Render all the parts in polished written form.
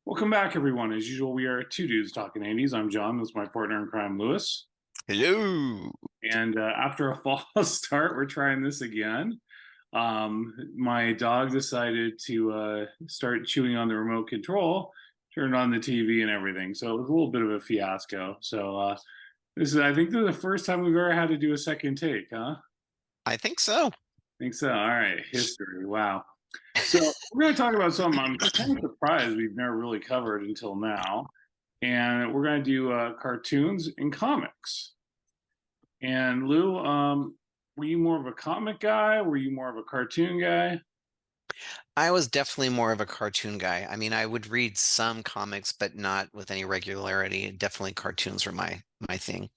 Welcome back, everyone. As usual, we are two dudes talking 80s. I'm John. That's my partner in crime, Lewis. Hello. And after a false start, we're trying this again. My dog decided to start chewing on the remote control, turned on the TV and everything. So it was a little bit of a fiasco. I think, this is the first time we've ever had to do a second take, huh? I think so. Think so. All right. History. Wow. So we're going to talk about something I'm kind of surprised we've never really covered until now. And we're going to do cartoons and comics. And Lou, were you more of a comic guy? Were you more of a cartoon guy? I was definitely more of a cartoon guy. I mean, I would read some comics, but not with any regularity. Definitely cartoons were my thing.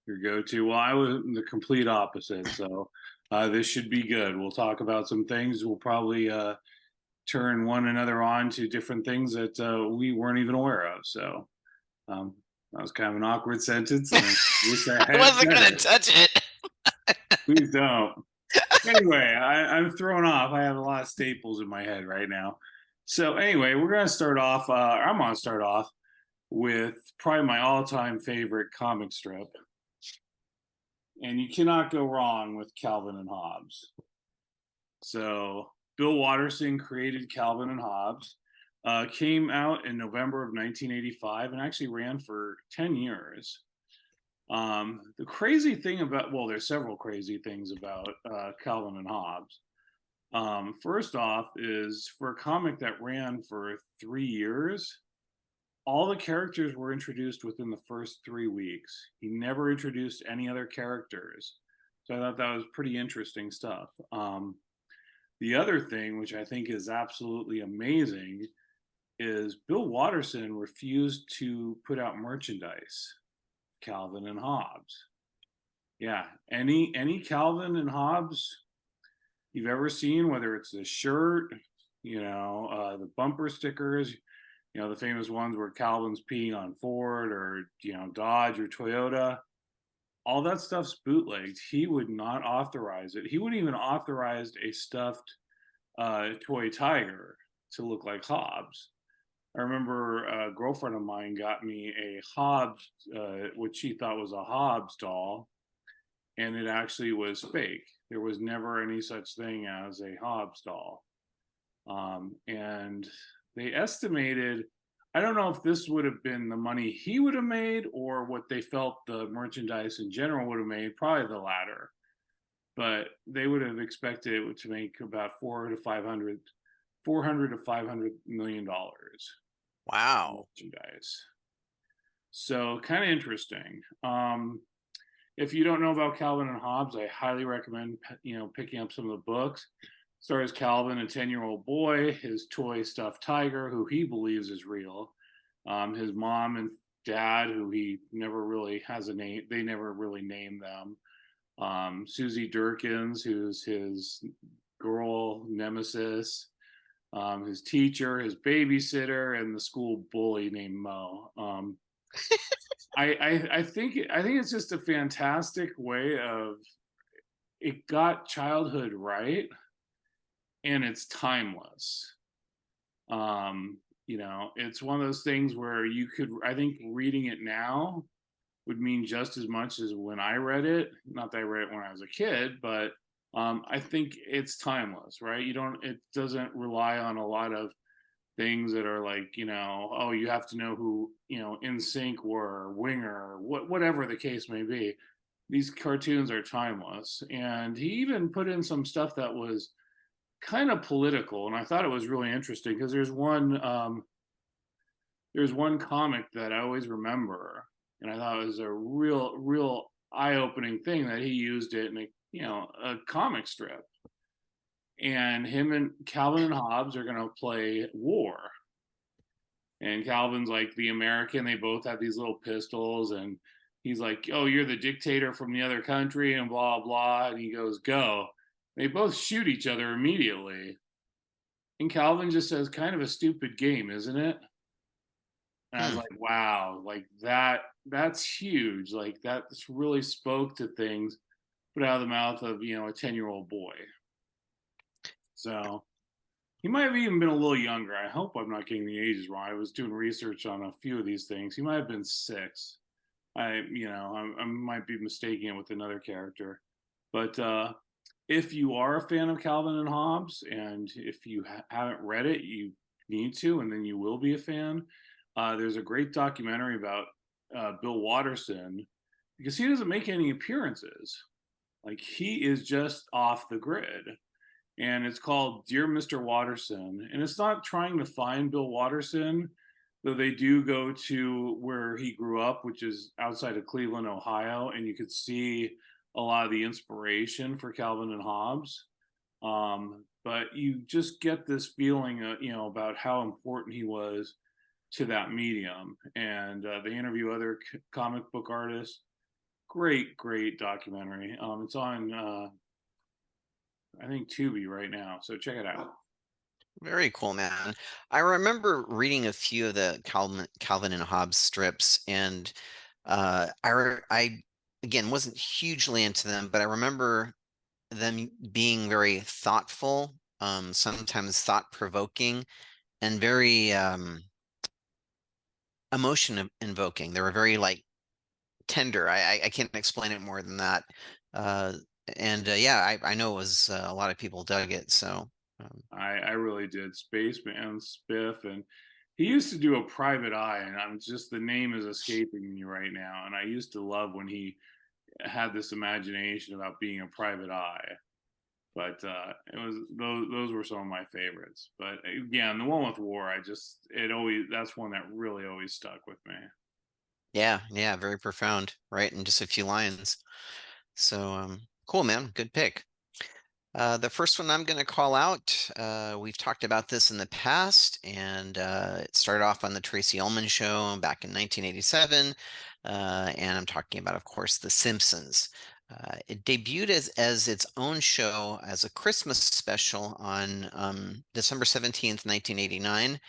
Your go-to? Well, I was the complete opposite. So this should be good. We'll talk about some things. We'll probably turn one another on to different things that we weren't even aware of. So um, that was kind of an awkward sentence, and I wish I I had wasn't said gonna it. touch it. Please don't. Anyway, I'm thrown off. I have a lot of staples in my head right now. So anyway, we're gonna start off. I'm gonna start off with probably my all-time favorite comic strip, and you cannot go wrong with Calvin and Hobbes. So Bill Watterson created Calvin and Hobbes. Came out in November of 1985 and actually ran for 10 years. The crazy thing about, well, there's several crazy things about Calvin and Hobbes. First off, is for a comic that ran for 3 years, all the characters were introduced within the first 3 weeks. He never introduced any other characters. So I thought that was pretty interesting stuff. The other thing, which I think is absolutely amazing, is Bill Watterson refused to put out merchandise, Calvin and Hobbes. Yeah, any Calvin and Hobbes you've ever seen, whether it's the shirt, the bumper stickers, the famous ones where Calvin's peeing on Ford or Dodge or Toyota, all that stuff's bootlegged. He would not authorize it. He wouldn't even authorize a stuffed toy tiger to look like Hobbes. I remember a girlfriend of mine got me a Hobbes, what she thought was a Hobbes doll, and it actually was fake. There was never any such thing as a Hobbes doll. And they estimated, I don't know if this would have been the money he would have made or what they felt the merchandise in general would have made, probably the latter. But they would have expected it to make about 400 to 500 million dollars Wow. merchandise. So kind of interesting. If you don't know about Calvin and Hobbes, I highly recommend picking up some of the books. Stars Calvin, a 10-year-old boy, his toy stuffed tiger, who he believes is real. His mom and dad, who he never really has a name, they never really name them. Susie Durkins, who's his girl nemesis, his teacher, his babysitter, and the school bully named Mo. I think it's just a fantastic way of, it got childhood right, and it's timeless. It's one of those things where I think reading it now would mean just as much as when I read it. Not that I read it when I was a kid, but I think it's timeless, right? It doesn't rely on a lot of things that are like, oh, you have to know who, In Sync were, Winger, whatever the case may be. These cartoons are timeless. And he even put in some stuff that was kind of political, and I thought it was really interesting because there's one comic that I always remember, and I thought it was a real eye-opening thing that he used it in a comic strip. And him and Calvin and Hobbes are going to play war. And Calvin's like the American. They both have these little pistols, and he's like, "Oh, you're the dictator from the other country," and blah blah. And he goes, "Go." They both shoot each other immediately. And Calvin just says, "Kind of a stupid game, isn't it?" And I was Hmm. like, "Wow, like that's huge. Like that's really spoke to things put out of the mouth of a 10-year-old boy." So He might have even been a little younger. I hope I'm not getting the ages wrong. I was doing research on a few of these things. He might have been 6. I might be mistaking it with another character. But if you are a fan of Calvin and Hobbes, and if you haven't read it, you need to, and then you will be a fan. There's a great documentary about Bill Watterson because he doesn't make any appearances. Like he is just off the grid. And it's called Dear Mr. Watterson. And it's not trying to find Bill Watterson, though they do go to where he grew up, which is outside of Cleveland, Ohio, and you could see a lot of the inspiration for Calvin and Hobbes. But you just get this feeling, about how important he was to that medium. And they interview other comic book artists. Great documentary. It's on, I think, Tubi right now. So check it out. Very cool, man. I remember reading a few of the Calvin and Hobbes strips, and I again wasn't hugely into them, but I remember them being very thoughtful, sometimes thought-provoking, and very emotion invoking. They were very like tender. I can't explain it more than that. Uh, and yeah, I know it was a lot of people dug it. So I really did. Spaceman Spiff, and he used to do a Private Eye, and I'm just the name is escaping me right now. And I used to love when he had this imagination about being a private eye. But it was those were some of my favorites. But again, the one with war, that's one that really always stuck with me. yeah, very profound, right? In just a few lines. So cool, man. Good pick. The first one I'm going to call out, we've talked about this in the past, and it started off on the Tracy Ullman show back in 1987. And I'm talking about, of course, The Simpsons. It debuted as its own show as a Christmas special on December 17th, 1989.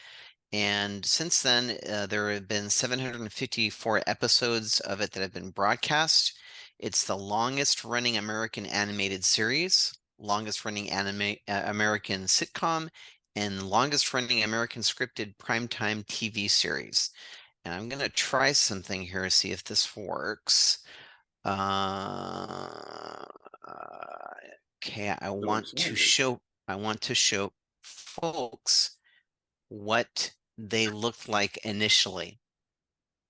And since then, there have been 754 episodes of it that have been broadcast. It's the longest running American animated series, longest running American sitcom, and longest running American scripted primetime TV series. And I'm going to try something here to see if this works. Uh, okay, So excited. I want to show folks what they looked like initially,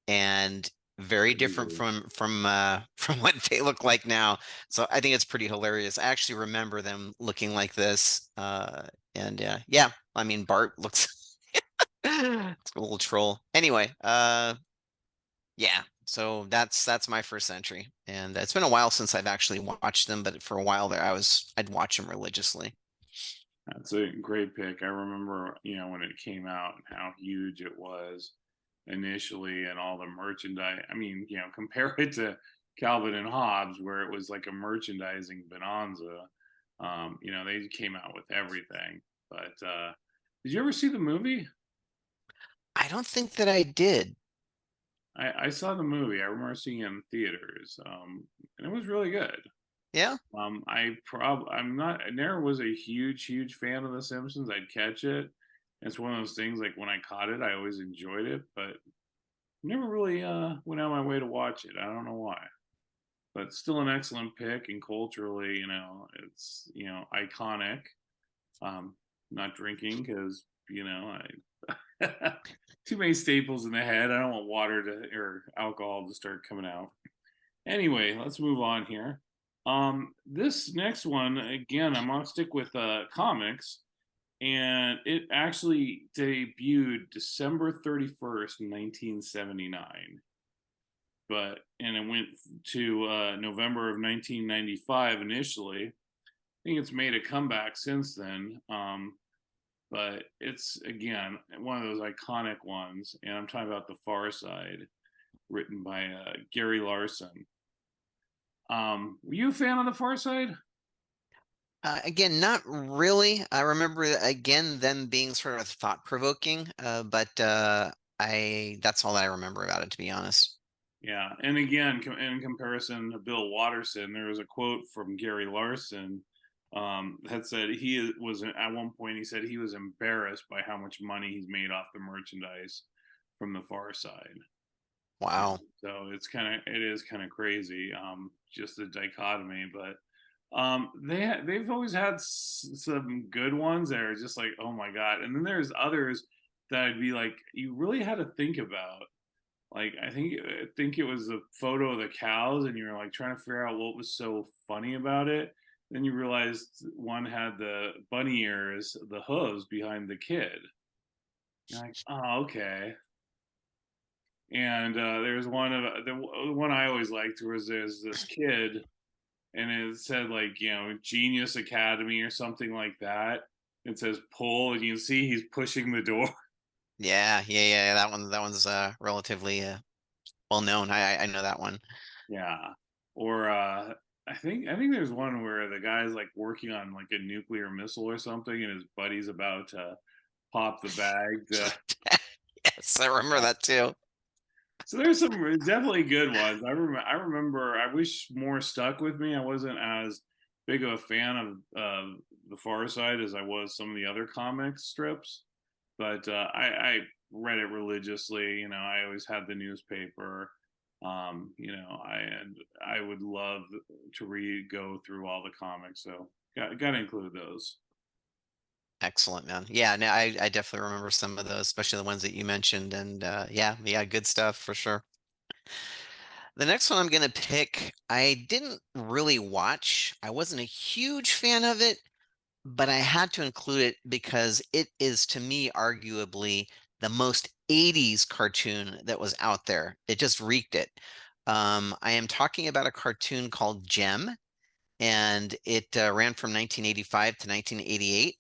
and very different from what they look like now. So I think it's pretty hilarious. I actually remember them looking like this. And yeah, I mean Bart looks it's a little troll. Anyway, yeah. So that's my first entry, and it's been a while since I've actually watched them, but for a while there, I'd watch them religiously. That's a great pick. I remember, when it came out and how huge it was initially and all the merchandise. I mean, compare it to Calvin and Hobbes, where it was like a merchandising bonanza. They came out with everything. But did you ever see the movie? I don't think that I did. I saw the movie. I remember seeing it in theaters, and it was really good. Yeah. I'm not. I never was a huge fan of The Simpsons. I'd catch it. It's one of those things like when I caught it, I always enjoyed it, but never really went out my way to watch it. I don't know why, but still an excellent pick, and culturally, it's iconic. Not drinking because I too many staples in the head. I don't want water to or alcohol to start coming out. Anyway, let's move on here. This next one, again, I'm gonna stick with comics, and it actually debuted December 31st, 1979. And it went to November of 1995 initially. I think it's made a comeback since then. But it's again one of those iconic ones, and I'm talking about The Far Side, written by Gary Larson. Were you a fan of The Far Side? Again, not really. I remember again them being sort of thought-provoking, but I that's all that I remember about it, to be honest. Yeah, and again, in comparison to Bill Watterson, there was a quote from Gary Larson had said was at one point he said he was embarrassed by how much money he's made off the merchandise from the Far Side. And Wow. so it is kind of crazy, just the dichotomy. But they've always had some good ones that are just like, oh my god. And then there's others that I'd be like, you really had to think about. Like I think it was a photo of the cows, and you were like trying to figure out what was so funny about it. Then you realized one had the bunny ears, the hooves behind the kid. You're like, oh, okay. And there's the one I always liked was there's this kid, and it said like Genius Academy or something like that. It says pull, and you can see he's pushing the door. Yeah. That one's relatively well known. I know that one. Yeah. Or I think there's one where the guy's like working on like a nuclear missile or something, and his buddy's about to pop the bag. Yes, I remember that too. So there's some definitely good ones. I remember. I wish more stuck with me. I wasn't as big of a fan of the Far Side as I was some of the other comic strips, but I read it religiously. I always had the newspaper. I would love to go through all the comics. So got to include those. Excellent, man. Yeah, no, I definitely remember some of those, especially the ones that you mentioned. And yeah, good stuff for sure. The next one I'm gonna pick, I didn't really watch. I wasn't a huge fan of it, but I had to include it because it is to me arguably the most 80s cartoon that was out there. It just reeked it. I am talking about a cartoon called Gem, and it ran from 1985 to 1988.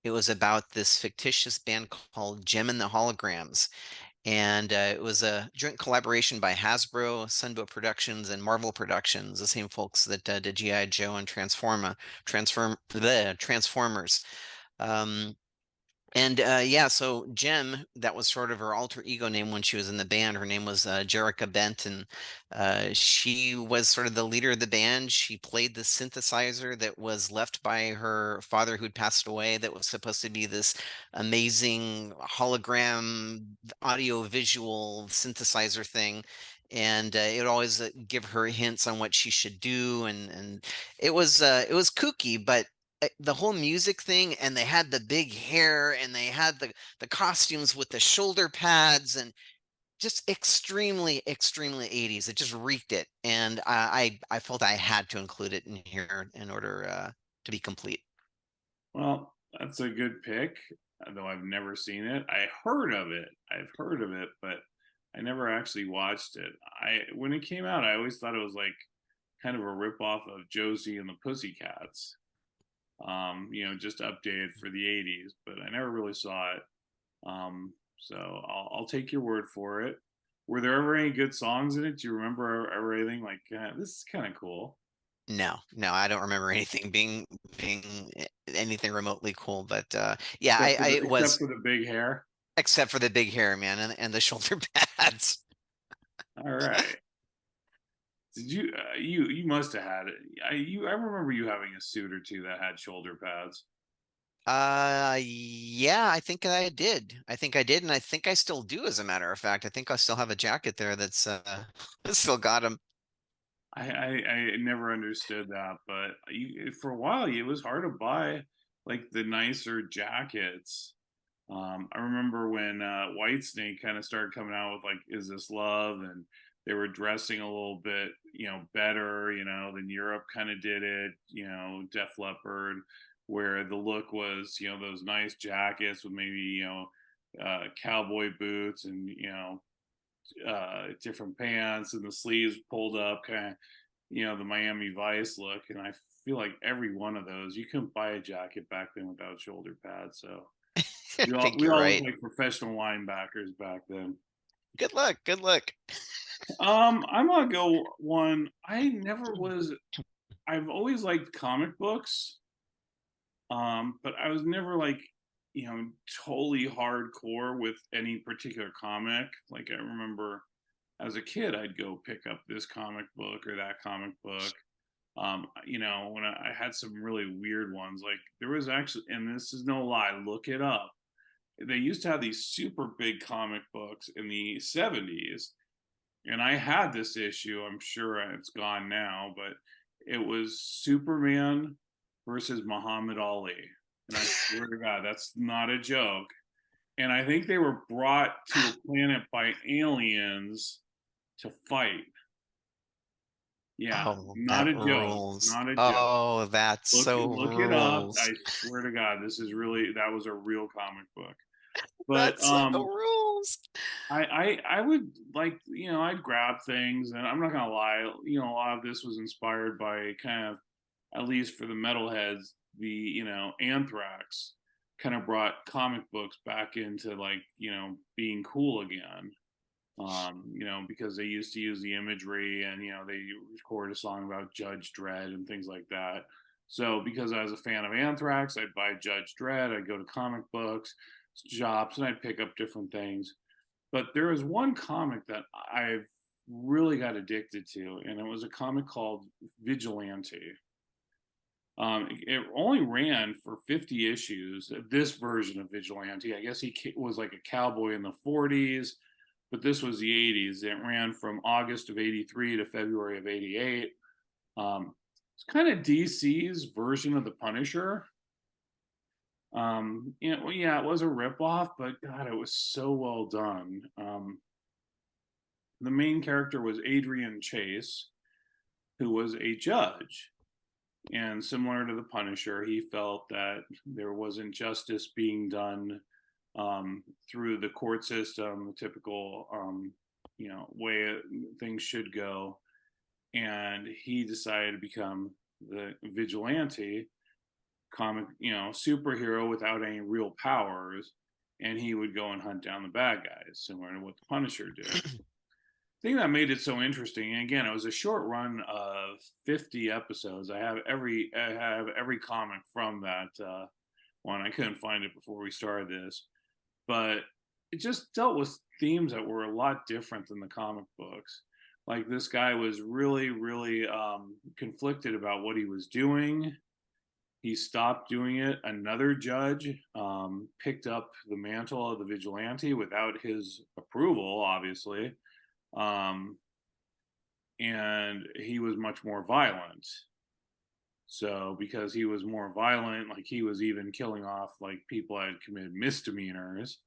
It was about this fictitious band called Gem and the Holograms. And it was a joint collaboration by Hasbro, Sunbow Productions, and Marvel Productions, the same folks that did G.I. Joe and the Transformers. Um, and yeah, so Jem, that was sort of her alter ego name when she was in the band. Her name was Jerica Bent, and she was sort of the leader of the band. She played the synthesizer that was left by her father who'd passed away, that was supposed to be this amazing hologram audio visual synthesizer thing. And it would always give her hints on what she should do, and it was kooky, but the whole music thing, and they had the big hair, and they had the costumes with the shoulder pads, and just extremely 80s. It just reeked it, and I felt I had to include it in here in order to be complete. Well, that's a good pick, though I've never seen it. I heard of it. I've heard of it, but I never actually watched it. When it came out, I always thought it was like kind of a ripoff of Josie and the Pussycats. Just updated for the '80s, but I never really saw it. So I'll take your word for it. Were there ever any good songs in it? Do you remember ever anything like this is kind of cool? No, I don't remember anything being anything remotely cool, but yeah, Except I for the it except was, for the big hair. except for the big hair, man, and the shoulder pads. All right. Did you must have had it. I remember you having a suit or two that had shoulder pads. Yeah, I think I did. I think I did, and I think I still do, as a matter of fact. I think I still have a jacket there that's still got him. I never understood that, but for a while it was hard to buy like the nicer jackets. I remember when Whitesnake kind of started coming out with like "Is This Love?" and they were dressing a little bit, better, than Europe kind of did it. Def Leppard, where the look was, those nice jackets with maybe cowboy boots and different pants and the sleeves pulled up, kind of the Miami Vice look. And I feel like every one of those, you couldn't buy a jacket back then without shoulder pads. So I we all think we you're all looked right. like professional linebackers back then. Good luck. Good luck. I'm gonna go one. I never was. I've always liked comic books, but I was never like, totally hardcore with any particular comic. Like I remember as a kid, I'd go pick up this comic book or that comic book. When I had some really weird ones, like there was actually, and this is no lie, look it up. They used to have these super big comic books in the 70s, and I had this issue. I'm sure it's gone now, but it was Superman versus Muhammad Ali. And I swear to God, that's not a joke. And I think they were brought to a planet by aliens to fight. Yeah, Oh, not that a joke. rules. Not a joke. Oh, that so Look it up. rules. I swear to God, this is really that was a real comic book. But That so rules. I would like, I'd grab things, and I'm not gonna lie, a lot of this was inspired by kind of, at least for the metalheads, the Anthrax kind of brought comic books back into, like, being cool again. Because they used to use the imagery, and they recorded a song about Judge Dredd and things like that. So because I was a fan of Anthrax, I'd buy Judge Dredd, I'd go to comic books shops, and I'd pick up different things. But there was one comic that I've really got addicted to, and it was a comic called Vigilante. It only ran for 50 issues. This version of Vigilante, I guess he was like a cowboy in the 40s, but this was the 80s. It ran from August of 83 to February of 88. It's kind of DC's version of the Punisher. Yeah, it was a ripoff, but God, it was so well done. The main character was Adrian Chase, who was a judge. And similar to the Punisher, he felt that there wasn't justice being done through the court system, the typical, way things should go. And he decided to become the vigilante comic, superhero without any real powers. And he would go and hunt down the bad guys, similar to what the Punisher did. Thing that made it so interesting, and again, it was a short run of 50 episodes. I have every comic from that one. I couldn't find it before we started this, but it just dealt with themes that were a lot different than the comic books. Like, this guy was really, really conflicted about what he was doing. He stopped doing it. Another judge picked up the mantle of the vigilante without his approval, obviously, um, and he was much more violent. So because he was more violent, like, he was even killing off, like, people that had committed misdemeanors.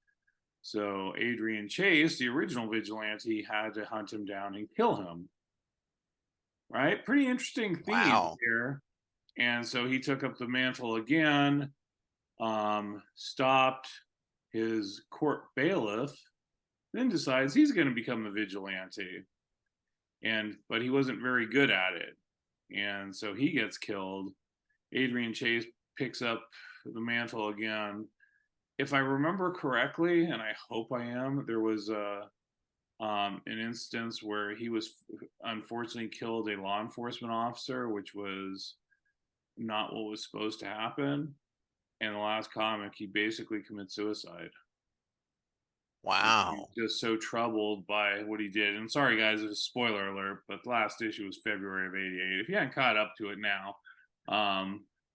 So Adrian Chase, the original vigilante, had to hunt him down and kill him. Right? Pretty interesting theme Wow. here. And so he took up the mantle again, stopped his court bailiff, then decides he's going to become the vigilante. But he wasn't very good at it, and so he gets killed. Adrian Chase picks up the mantle again. If I remember correctly, and I hope I am, there was an instance where he was unfortunately killed a law enforcement officer, which was not what was supposed to happen. In the last comic, he basically commits suicide. He's Wow. just so troubled by what he did. And sorry, guys, it's a spoiler alert, but the last issue was February of '88. If you hadn't caught up to it now,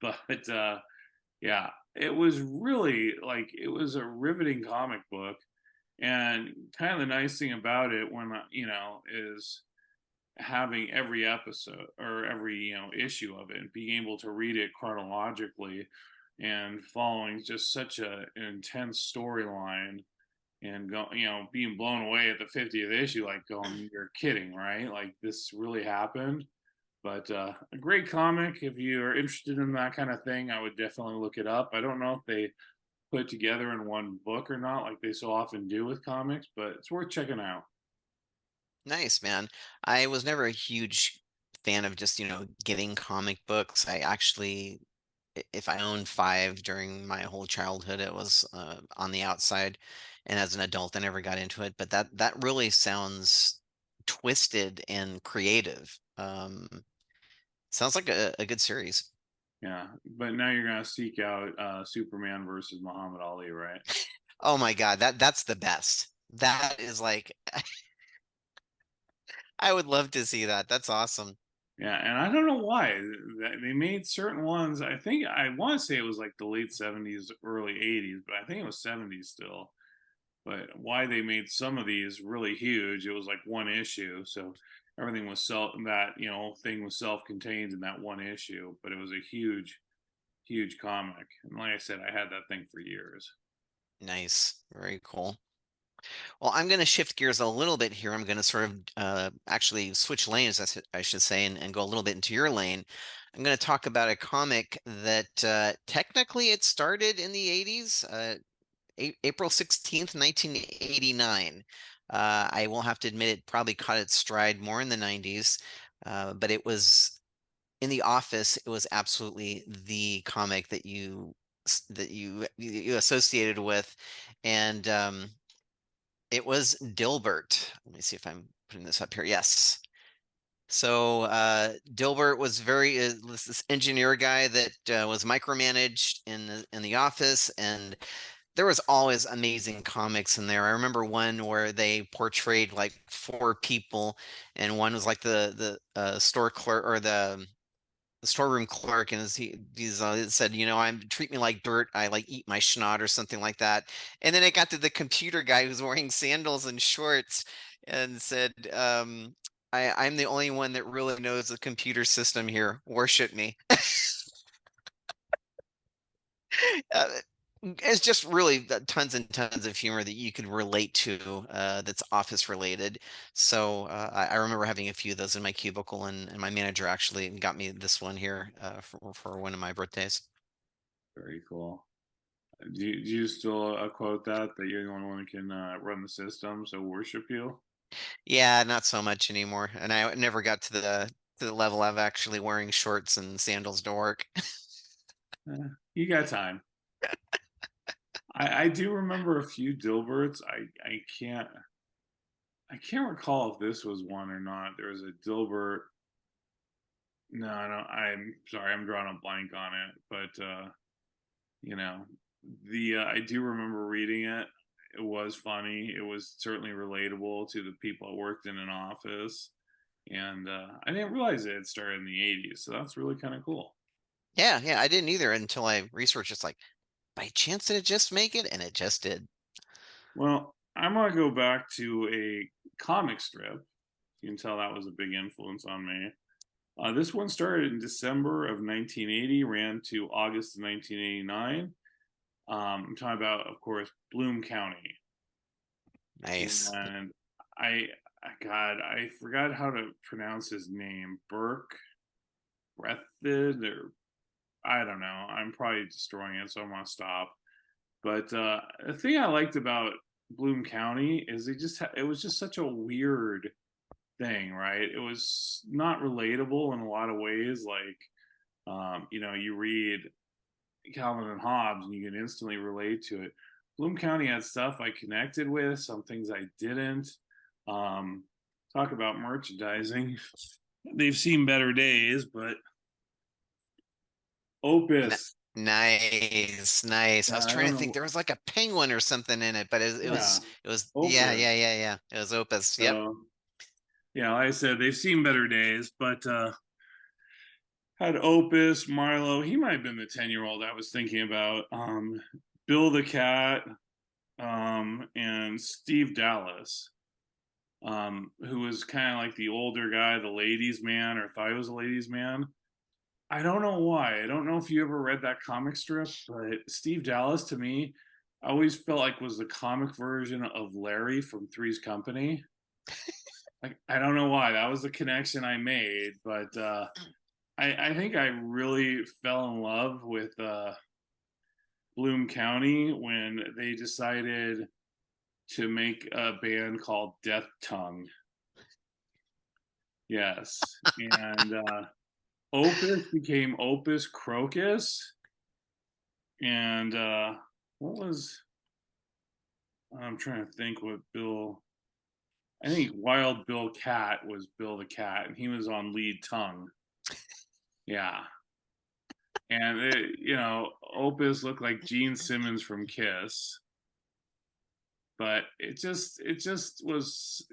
but yeah, it was really, like, it was a riveting comic book. And kind of the nice thing about it, when is having every episode or every issue of it and being able to read it chronologically and following just such an intense storyline, and being blown away at the 50th issue, like, going, you're kidding, right? Like, this really happened. But a great comic. If you're interested in that kind of thing, I would definitely look it up. I don't know if they put it together in one book or not, like they so often do with comics, but it's worth checking out. Nice, man. I was never a huge fan of just, getting comic books. I actually, if I owned five during my whole childhood, it was on the outside. And as an adult, I never got into it. But that really sounds twisted and creative. Sounds like a good series. Yeah, but now you're gonna seek out Superman versus Muhammad Ali, right? Oh my God, that's the best. That is like, I would love to see that. That's awesome. Yeah, and I don't know why they made certain ones. I think I want to say it was like the late '70s, early '80s, but I think it was '70s still. But why they made some of these really huge? It was like one issue, so everything was thing was self-contained in that one issue. But it was a huge, huge comic, and like I said, I had that thing for years. Nice. Very cool. Well, I'm going to shift gears a little bit here. I'm going to sort of actually switch lanes, I should say, and go a little bit into your lane. I'm going to talk about a comic that technically it started in the 80s, April 16th, 1989. I will have to admit it probably caught its stride more in the 90s, but it was in The Office. It was absolutely the comic that you associated with, and it was Dilbert. Let me see if I'm putting this up here. Yes. So Dilbert was this engineer guy that was micromanaged in the office, and there was always amazing comics in there. I remember one where they portrayed like four people, and one was like the store clerk or the storeroom clerk, and he's said, I'm treat me like dirt. I like eat my schnout or something like that. And then it got to the computer guy who's wearing sandals and shorts, and said, I'm the only one that really knows the computer system here. Worship me. Uh, it's just really tons and tons of humor that you could relate to, that's office related. So I remember having a few of those in my cubicle, and my manager actually got me this one here for one of my birthdays. Very cool. Do you still quote that you're the only one who can run the system, so worship you? Yeah, not so much anymore. And I never got to the level of actually wearing shorts and sandals to work. You got time. I do remember a few Dilberts. I can't recall if this was one or not. There was a Dilbert. No, I'm sorry, I'm drawing a blank on it. But you know, the I do remember reading it. It was funny. It was certainly relatable to the people I worked in an office, and I didn't realize it had started in the '80s. So that's really kind of cool. Yeah, yeah, I didn't either until I researched. It's like, by chance did it just make it? And it just did. Well, I'm gonna go back to a comic strip. You can tell that was a big influence on me. This one started in December of 1980, ran to August of 1989. I'm talking about, of course, Bloom County. Nice. And God, I forgot how to pronounce his name. Burke Breathid, or I don't know. I'm probably destroying it, so I'm gonna stop. But the thing I liked about Bloom County is it was just such a weird thing, right? It was not relatable in a lot of ways. Like, you read Calvin and Hobbes and you can instantly relate to it. Bloom County had stuff I connected with, some things I didn't. Um, Talk about merchandising. They've seen better days, but N- Opus. Nice, nice. I was I trying don't to think know. there was like a penguin or something in it, but Yeah, it was yeah, Opus. yeah, yeah, yeah. It was Opus. Yep. So, yeah, like I said, they've seen better days, but had Opus, Milo. He might have been the 10-year-old I was thinking about. Bill the Cat, and Steve Dallas, who was kind of like the older guy, the ladies' man, or thought he was a ladies' man. I don't know why. I don't know if you ever read that comic strip, but Steve Dallas to me, I always felt like was the comic version of Larry from Three's Company. Like I don't know why. That was the connection I made, but I think I really fell in love with Bloom County when they decided to make a band called Death Tongue. Yes, and Opus became Opus Crocus, and what was I'm trying to think what Bill. I think Wild Bill Cat was Bill the Cat, and he was on lead tongue. Yeah, and Opus looked like Gene Simmons from Kiss, but it just was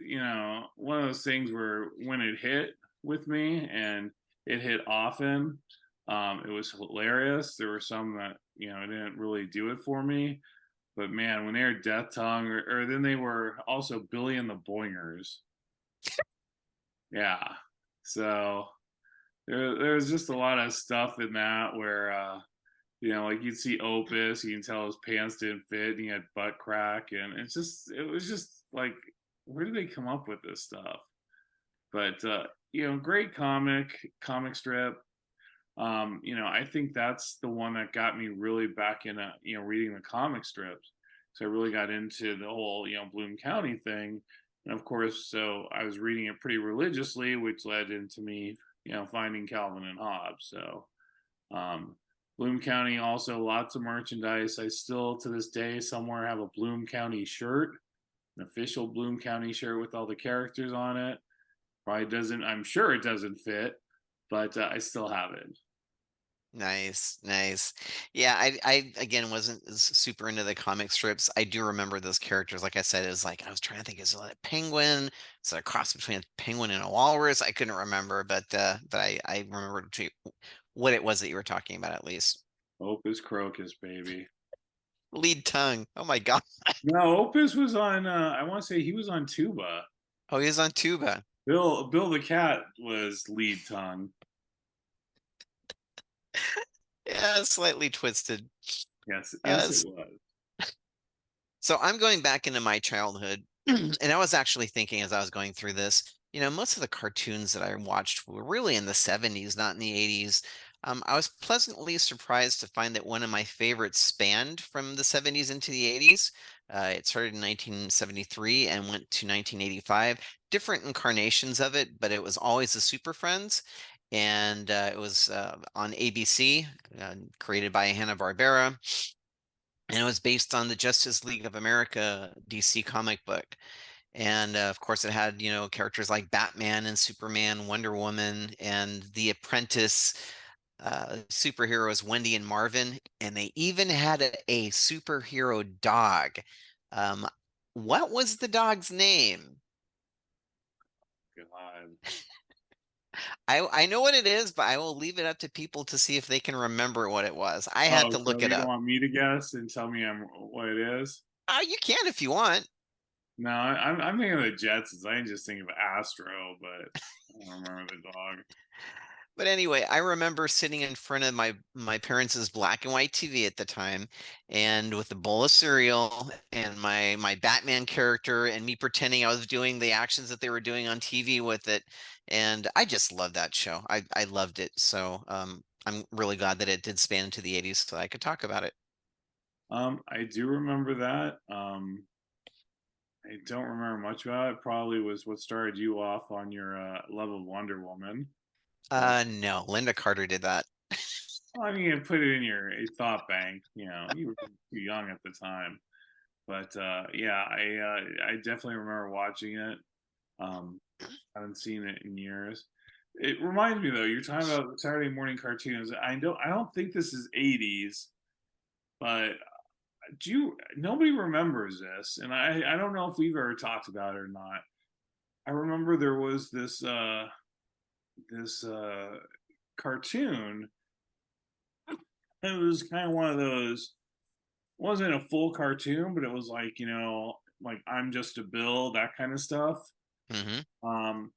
one of those things where when it hit, with me, and it hit often. It was hilarious. There were some that didn't really do it for me, but man, when they were Death Tongue, or then they were also Billy and the Boingers. Yeah, so there was just a lot of stuff in that where like you'd see Opus, you can tell his pants didn't fit, and he had butt crack, and it was just like, where did they come up with this stuff? But great comic strip. I think that's the one that got me really back into reading the comic strips. So I really got into the whole Bloom County thing, and of course, so I was reading it pretty religiously, which led into me finding Calvin and Hobbes. So um, Bloom County, also lots of merchandise. I still to this day somewhere have a Bloom County shirt, an official Bloom County shirt with all the characters on it. Probably doesn't. I'm sure it doesn't fit, but I still have it. Nice, nice. Yeah, I again wasn't super into the comic strips. I do remember those characters. Like I said, it was like I was trying to think, is it a penguin? It's a cross between a penguin and a walrus. I couldn't remember, but I remember what it was that you were talking about at least. Opus Crocus, baby. Lead tongue. Oh my God. No, Opus was on. I want to say he was on tuba. Oh, he was on tuba. Bill the cat was lead tongue. Yeah, slightly twisted. Yes, yes, it Yes. was. So I'm going back into my childhood, and I was actually thinking as I was going through this, most of the cartoons that I watched were really in the 70s, not in the 80s. I was pleasantly surprised to find that one of my favorites spanned from the 70s into the 80s. It started in 1973 and went to 1985. Different incarnations of it, but it was always the Super Friends. And it was on ABC, created by Hanna-Barbera, and it was based on the Justice League of America DC comic book. And of course, it had characters like Batman and Superman, Wonder Woman, and the Apprentice superheroes Wendy and Marvin, and they even had a superhero dog. Um, what was the dog's name? God. I know what it is, but I will leave it up to people to see if they can remember what it was. I had Oh, to so look it you don't up. want me to guess and tell me what it is? You can if you want. No, I'm thinking of the Jetsons. I ain't just thinking of Astro, but I don't remember the dog. But anyway, I remember sitting in front of my parents' black and white TV at the time, and with a bowl of cereal and my Batman character, and me pretending I was doing the actions that they were doing on TV with it. And I just loved that show. I loved it. So I'm really glad that it did span into the 80s so I could talk about it. I do remember that. I don't remember much about it. Probably was what started you off on your love of Wonder Woman. No, Linda Carter did that. Well, I mean, you put it in your thought bank. You were too young at the time, but yeah, I definitely remember watching it. Um, haven't seen it in years. It reminds me though. You're talking about Saturday morning cartoons. I don't think this is '80s, but nobody remembers this, and I don't know if we've ever talked about it or not. I remember there was this cartoon. It was kind of one of those. Wasn't a full cartoon, but it was like like I'm Just a Bill, that kind of stuff. Hmm. Um,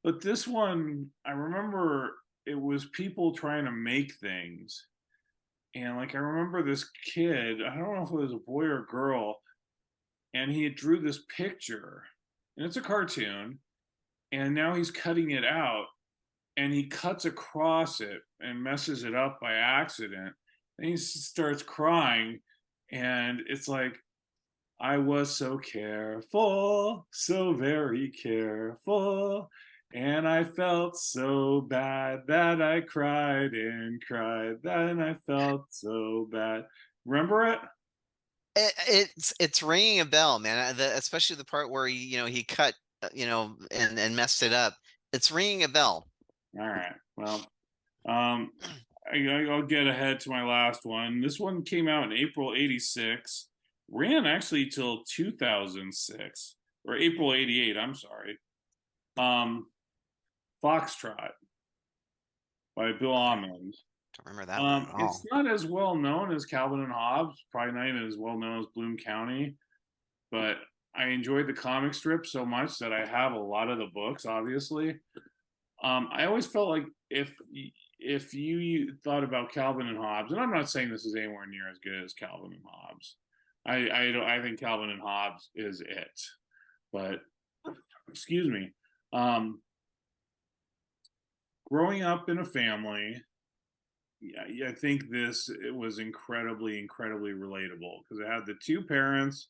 but this one, I remember it was people trying to make things, and like I remember this kid. I don't know if it was a boy or a girl, and he drew this picture, and it's a cartoon, and now he's cutting it out, and he cuts across it and messes it up by accident. And he starts crying, and it's like, I was so careful, so very careful, and I felt so bad that I cried and cried, then I felt so bad. Remember it? It's ringing a bell, man. Especially the part where he cut, and messed it up. It's ringing a bell. All right. Well, um, I'll get ahead to my last one. This one came out in April '86, ran actually till 2006 or April '88. I'm sorry. Um, Foxtrot by Bill Almond. Don't remember that one at It's all. not as well known as Calvin and Hobbes, probably not even as well known as Bloom County, but I enjoyed the comic strip so much that I have a lot of the books, obviously. I always felt like if you thought about Calvin and Hobbes, and I'm not saying this is anywhere near as good as Calvin and Hobbes. I think Calvin and Hobbes is it, but excuse me. Um, Growing up in a family, yeah, I think it was incredibly relatable because it had the two parents,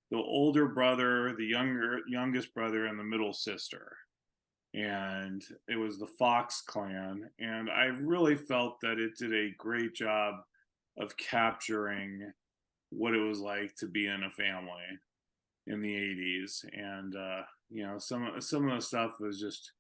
the older brother, the youngest brother, and the middle sister, and it was the Fox clan. And I really felt that it did a great job of capturing what it was like to be in a family in the 80s. And some of the stuff was just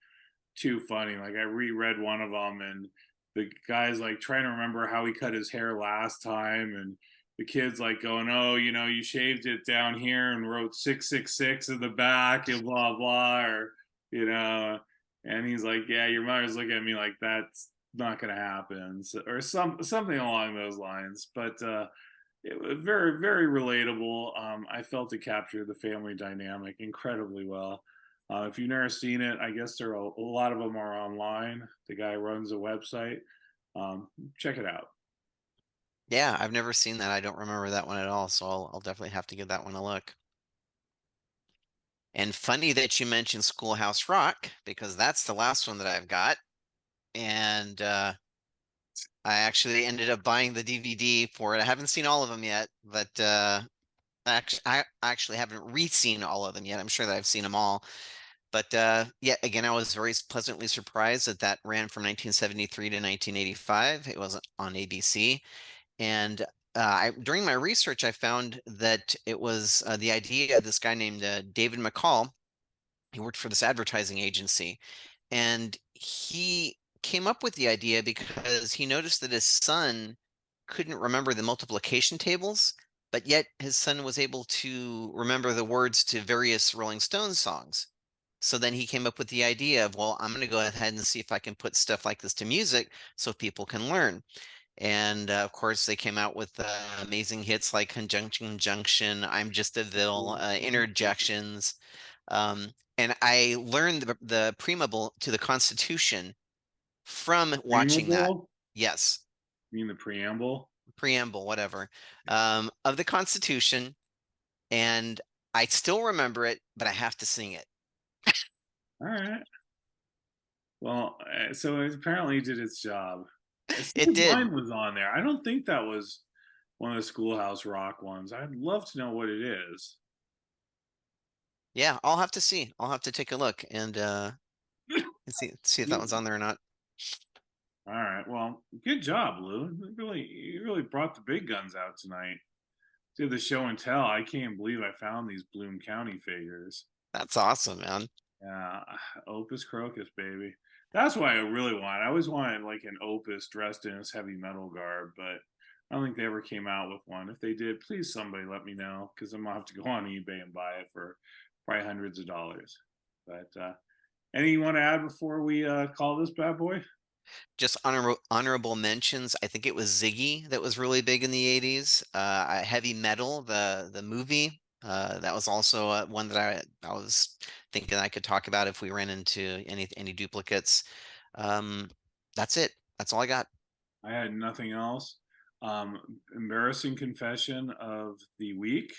too funny. Like I reread one of them, and the guy's like trying to remember how he cut his hair last time, and the kid's like going, "Oh, you shaved it down here and wrote 666 in the back and blah blah," or you know, and he's like, "Yeah, your mother's looking at me like that's not gonna happen," or something along those lines. But it was very relatable. I felt it captured the family dynamic incredibly well. If you've never seen it, I guess a lot of them are online. The guy runs a website. Um, Check it out. Yeah, I've never seen that. I don't remember that one at all, so I'll definitely have to give that one a look. And funny that you mentioned Schoolhouse Rock because that's the last one that I've got. And I actually ended up buying the DVD for it. I haven't seen all of them yet, but I actually haven't re-seen all of them yet. I'm sure that I've seen them all. But yeah, again, I was very pleasantly surprised that that ran from 1973 to 1985. It was on ABC. And during my research, I found that it was the idea of this guy named David McCall. He worked for this advertising agency, and he came up with the idea because he noticed that his son couldn't remember the multiplication tables, but yet his son was able to remember the words to various Rolling Stones songs. So then he came up with the idea of, well, I'm going to go ahead and see if I can put stuff like this to music so people can learn. And of course, they came out with amazing hits like Conjunction Junction, I'm Just a Vil, Interjections. And I learned the preamble to the Constitution from watching that. Preamble? Yes, You mean the preamble? preamble, whatever, of the Constitution. And I still remember it, but I have to sing it. All right. Well, so it apparently did its job. As soon It as did. mine was on there, I don't think that was one of the Schoolhouse Rock ones. I'd love to know what it is. Yeah, I'll have to see. I'll have to take a look and see if that one's on there or not. All right. Well, good job, Lou. You really brought the big guns out tonight. Did the show and tell. I can't believe I found these Bloom County figures. That's awesome, man. Yeah, Opus Crocus, baby. That's what I really want. I always wanted like an Opus dressed in his heavy metal garb, but I don't think they ever came out with one. If they did, please somebody let me know because I'm gonna have to go on eBay and buy it for probably hundreds of dollars. But any you want to add before we call this bad boy? Just honorable mentions. I think it was Ziggy that was really big in the 80s. Heavy Metal, the movie. That was also one that I was thinking I could talk about if we ran into any duplicates. Um, that's it. That's all I got. I had nothing else. Embarrassing confession of the week,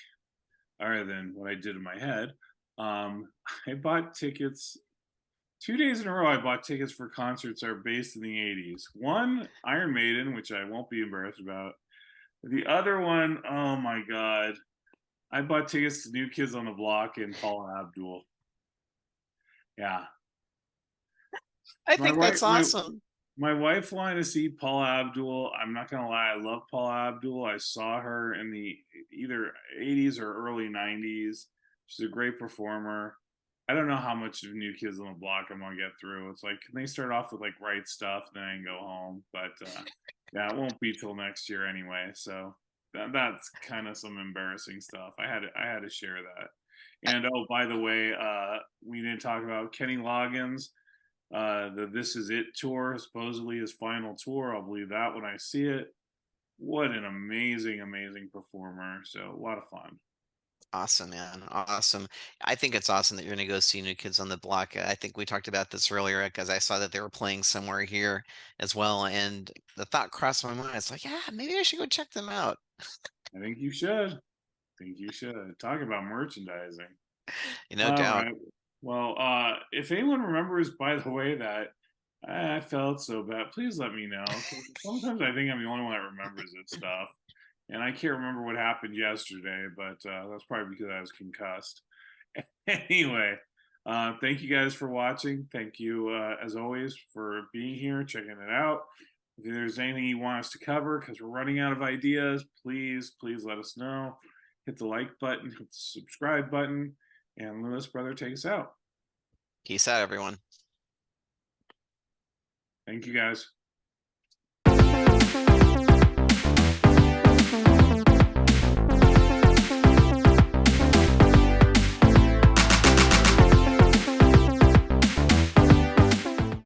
other than what I did in my head. I bought tickets 2 days in a row. I bought tickets for concerts that are based in the 80s. One, Iron Maiden, which I won't be embarrassed about. The other one, oh my God. I bought tickets to New Kids on the Block and Paula Abdul. Yeah. I My think wife, that's my awesome. My wife wanted to see Paula Abdul. I'm not gonna lie, I love Paula Abdul. I saw her in the either 80s or early 90s. She's a great performer. I don't know how much of New Kids on the Block I'm gonna get through. It's like, can they start off with like Right Stuff, then I can go home? But yeah, it won't be till next year anyway. So that's kind of some embarrassing stuff. I had to share that. I, And oh, by the way, we didn't talk about Kenny Loggins. The This Is It tour, supposedly his final tour. I'll believe that when I see it. What an amazing, amazing performer. So a lot of fun. Awesome, man. Awesome. I think it's awesome that you're going to go see New Kids on the Block. I think we talked about this earlier because I saw that they were playing somewhere here as well. And the thought crossed my mind. It's like, yeah, maybe I should go check them out. I think you should. I think you should. Talk about merchandising. No All doubt. right. Well, if anyone remembers, by the way, that I felt so bad, please let me know. 'Cause sometimes I think I'm the only one that remembers this stuff. And I can't remember what happened yesterday, but that's probably because I was concussed. Anyway, thank you guys for watching. Thank you, as always, for being here, checking it out. If there's anything you want us to cover, because we're running out of ideas, please, please let us know. Hit the like button, hit the subscribe button, and Lewis, brother, take us out. Peace out, everyone. Thank you, guys.